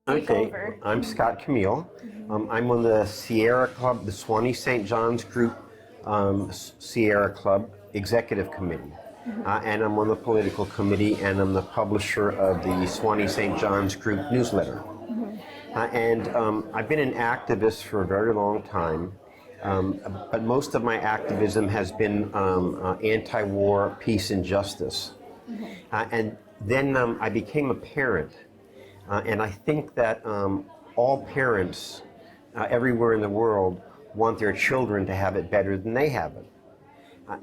Okay, I'm Scott Camil. I'm on the Sierra Club, the Swanee St. John's Group Sierra Club Executive Committee. And I'm on the political committee, and I'm the publisher of the Swanee St. John's Group newsletter. And I've been an activist for a very long time, but most of my activism has been anti-war, peace, and justice. And then I became a parent. And I think that all parents everywhere in the world want their children to have it better than they have it.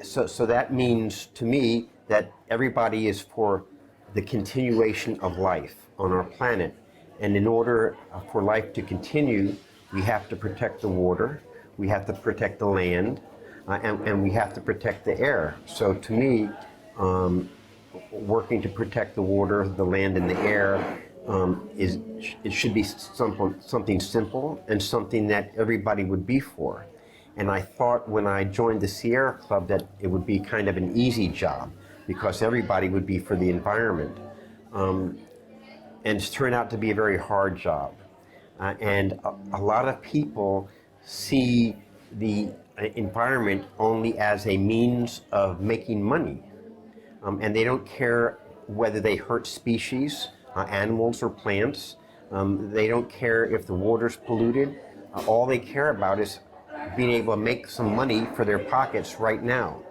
So that means to me that everybody is for the continuation of life on our planet. And in order for life to continue, we have to protect the water, we have to protect the land, and we have to protect the air. So to me, working to protect the water, the land, and the air it should be something simple and something that everybody would be for. And I thought when I joined the Sierra Club that it would be kind of an easy job because everybody would be for the environment. And it's turned out to be a very hard job. And a lot of people see the environment only as a means of making money. And they don't care whether they hurt species, animals or plants. They don't care if the water's polluted. All they care about is being able to make some money for their pockets right now.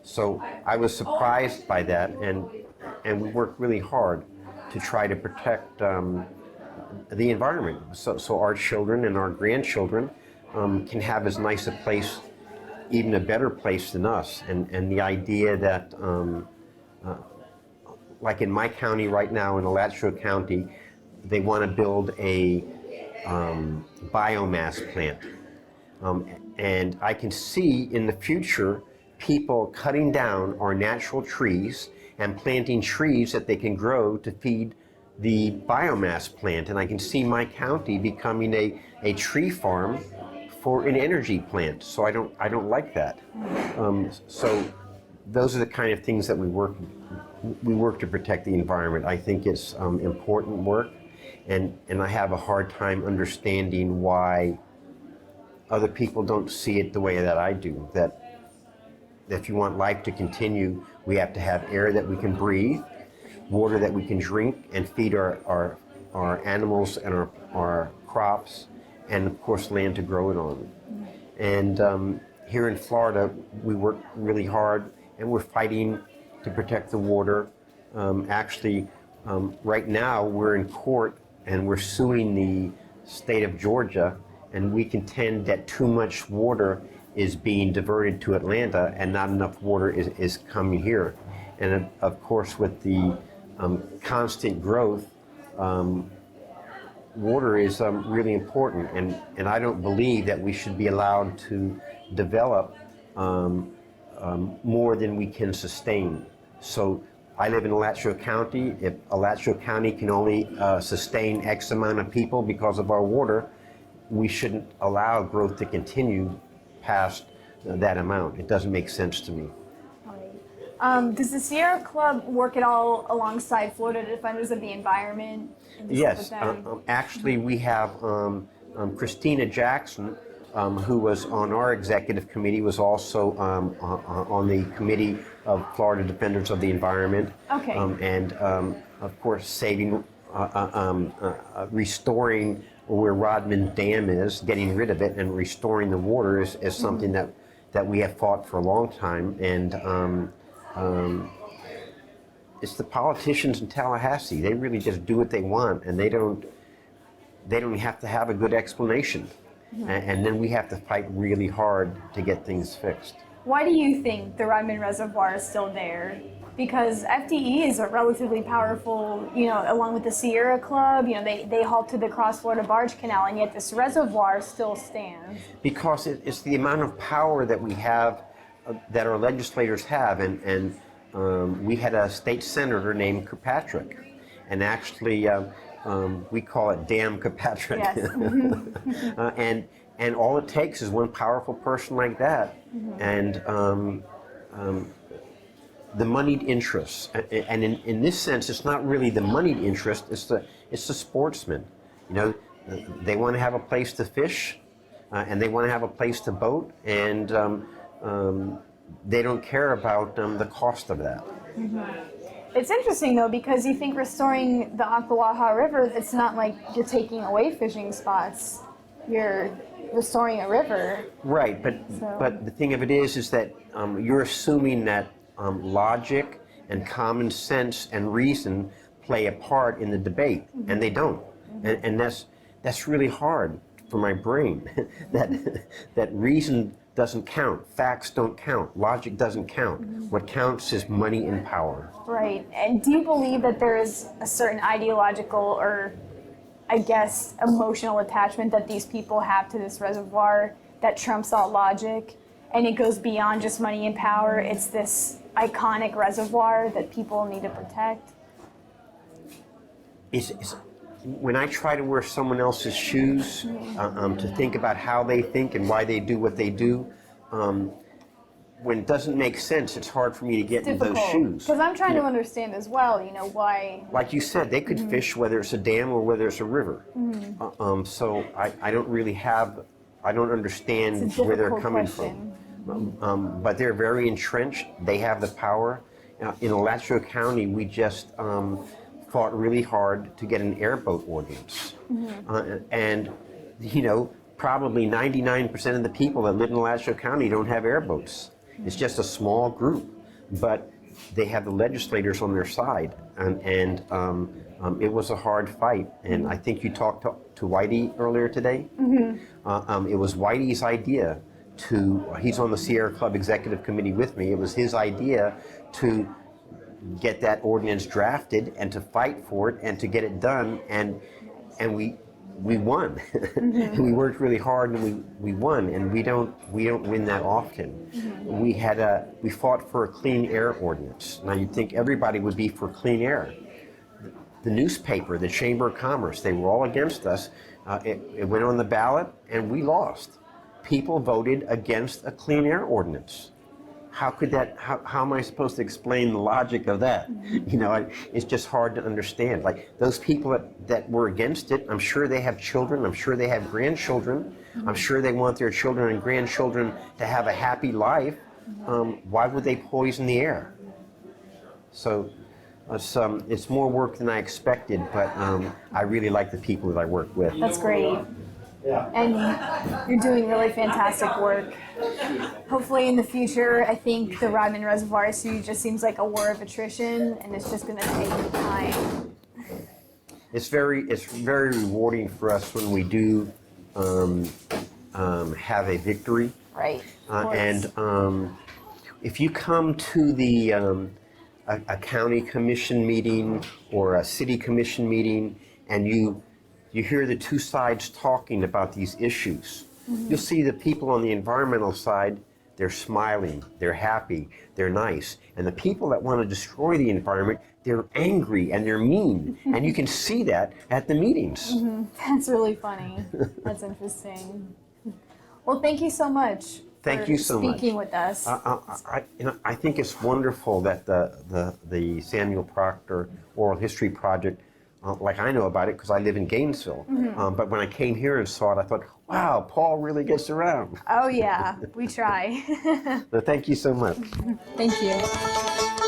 So I was surprised by that, and we worked really hard to try to protect the environment so our children and our grandchildren can have as nice a place, even a better place than us. And the idea that like in my county right now, in Alachua County, they want to build a biomass plant. And I can see in the future people cutting down our natural trees and planting trees that they can grow to feed the biomass plant. And I can see my county becoming a tree farm for an energy plant. So I don't like that. So those are the kind of things that we work to protect the environment. I think it's important work, and I have a hard time understanding why other people don't see it the way that I do. That if you want life to continue, we have to have air that we can breathe, water that we can drink and feed our animals and our crops, and of course land to grow it on. And here in Florida, we work really hard, and we're fighting to protect the water. Actually, right now we're in court and we're suing the state of Georgia, and we contend that too much water is being diverted to Atlanta and not enough water is coming here. And of course, with the constant growth, water is really important, and I don't believe that we should be allowed to develop more than we can sustain. So I live in Alachua County. If Alachua County can only sustain X amount of people because of our water, we shouldn't allow growth to continue past that amount. It doesn't make sense to me. Does the Sierra Club work at all alongside Florida Defenders of the Environment? Yes, actually we have Christina Jackson, who was on our executive committee, was also on the committee of Florida Defenders of the Environment. Okay. And of course saving, restoring where Rodman Dam is, getting rid of it and restoring the water is something that we have fought for a long time. And it's the politicians in Tallahassee. They really just do what they want, and they don't have to have a good explanation. And then we have to fight really hard to get things fixed. Why do you think the Ryman Reservoir is still there? Because FDE is a relatively powerful, along with the Sierra Club, they halted the Cross Florida Barge Canal, and yet this reservoir still stands. Because it's the amount of power that we have, that our legislators have, and we had a state senator named Kirkpatrick, and actually we call it Dam Patrick. Yes. And all it takes is one powerful person like that, and the moneyed interests. And in this sense, it's not really the moneyed interest; it's the sportsman. You know, they want to have a place to fish, and they want to have a place to boat, and they don't care about the cost of that. It's interesting though, because you think restoring the Ocklawaha River, it's not like you're taking away fishing spots. You're restoring a river. Right, but the thing of it is that you're assuming that logic and common sense and reason play a part in the debate, and they don't. And that's really hard for my brain. that reason doesn't count, facts don't count, logic doesn't count. What counts is money and power. Right. And do you believe that there is a certain ideological or, I guess, emotional attachment that these people have to this reservoir that trumps all logic, and it goes beyond just money and power? It's this iconic reservoir that people need to protect? When I try to wear someone else's shoes, to think about how they think and why they do what they do, when it doesn't make sense, it's hard for me to get into those shoes. Because I'm trying to understand as well, you know, why. Like you said, they could fish whether it's a dam or whether it's a river. So I don't really have, I don't understand where they're coming from. But they're very entrenched. They have the power. In Alachua County, we just fought really hard to get an airboat ordinance. And, you know, probably 99% of the people that live in Alachua County don't have airboats. It's just a small group, but they have the legislators on their side. And it was a hard fight. And I think you talked to Whitey earlier today. It was Whitey's idea he's on the Sierra Club Executive Committee with me. It was his idea to get that ordinance drafted and to fight for it and to get it done, and we won. We worked really hard and we won, and we don't win that often. We fought for a clean air ordinance. Now you'd think everybody would be for clean air. The newspaper, the Chamber of Commerce, they were all against us. It went on the ballot and we lost. People voted against a clean air ordinance. How could that, how am I supposed to explain the logic of that? You know, it's just hard to understand. Like those people that were against it, I'm sure they have children, I'm sure they have grandchildren, I'm sure they want their children and grandchildren to have a happy life. Why would they poison the air? So it's more work than I expected, but I really like the people that I work with. That's great. And you're doing really fantastic work. Hopefully in the future, I think the Ryman Reservoir issue just seems like a war of attrition, and it's just going to take time. It's very rewarding for us when we do have a victory. Right. And if you come to the a county commission meeting or a city commission meeting, and you hear the two sides talking about these issues. You'll see the people on the environmental side, they're smiling, they're happy, they're nice. And the people that want to destroy the environment, they're angry and they're mean. And you can see that at the meetings. That's really funny. That's interesting. Well, thank you so much. Thank you so much. Speaking with us. I think it's wonderful that the Samuel Proctor Oral History Project, like I know about it because I live in Gainesville. But when I came here and saw it, I thought, wow, Paul really gets around. Oh yeah, we try. So thank you so much. Thank you.